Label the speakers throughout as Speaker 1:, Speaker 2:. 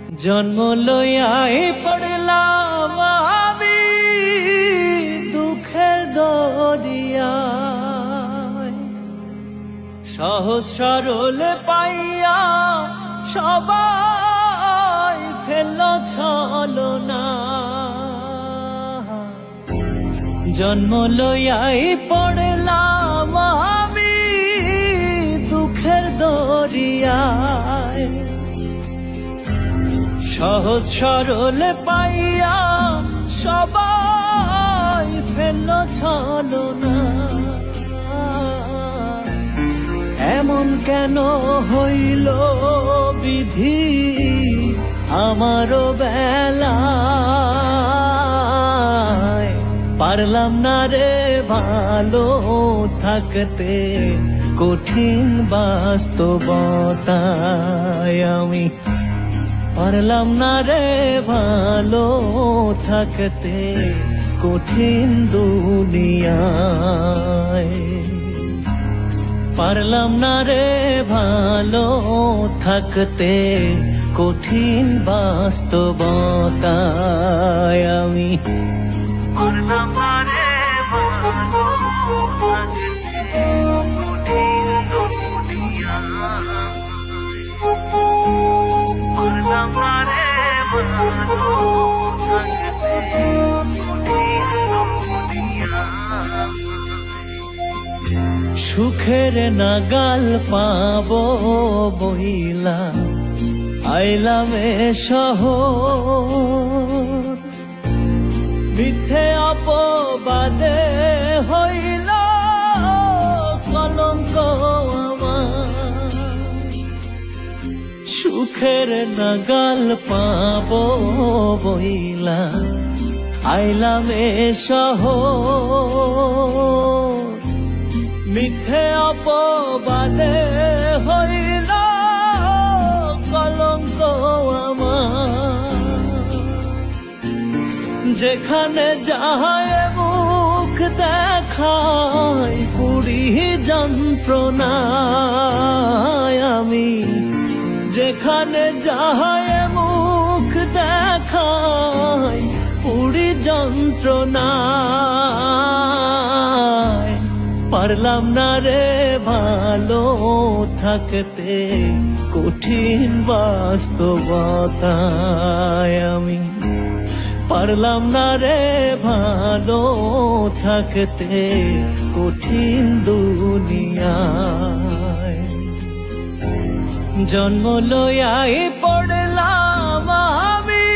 Speaker 1: জন্ম লইয়াই পড়লাম আমি দুঃখের দরিয়ায়, সহজ সরল পাইয়া সবাই ফেলল ছলনা। জন্ম লইয়াই পড়লাম আমি দুঃখের দরিয়ায়, সহজ সরল পাইয়া সবাই ফেলল ছলনা। এমন কেন হইল বিধি আমারও বেলায়, পারলাম না রে ভালো থাকতে কঠিন বাস্তবতায়। আমি পারলাম না রে ভালো থাকতে কঠিন দুনিয়ায়, পারলাম না রে ভালো থাকতে কঠিন বাস্তবতায়। আমি পারলাম না রে ভালো থাকতে কঠিন দুনিয়ায়, পারলাম না রে ভালো থাকতে কঠিন দুনিয়ায়। সুখের নাগাল পাবো বইলা আইলাম এ শহর, মিথ্যে অপবাদে হইল কলঙ্ক আমার। সুখের নাগাল পাবো বইলা আইলাম এ শহর, মিথ্যে অপবাদে হইল কলঙ্ক আমার। যেখানে যাহায় মুখ দেখায় পুরি যন্ত্রণায়, আমি যেখানে যাহায় মুখ দেখায় পুরি যন্ত্রণায়, পারলাম না রে ভালো থাকতে কঠিন বাস্তবতায়। আমি পারলাম না রে ভালো থাকতে কঠিন দুনিয়ায়। জন্ম লইয়াই পড়লাম আমি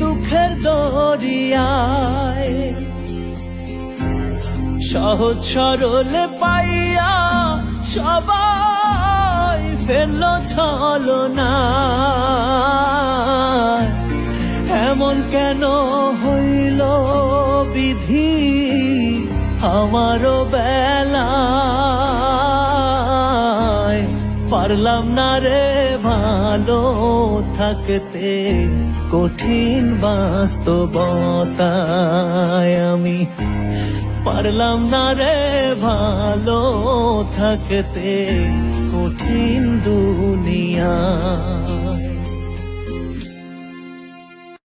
Speaker 1: দুঃখের দরিয়ায়, সহজ সরল পাইয়া সবাই ফেলল ছলনা। এমন কেন হইল বিধি আমারও বেলায়, পারলাম না রে ভালো থাকতে কঠিন বাস্তবতায়। আমি পারলাম না রে ভালো থাকতে কঠিন দুনিয়ায়।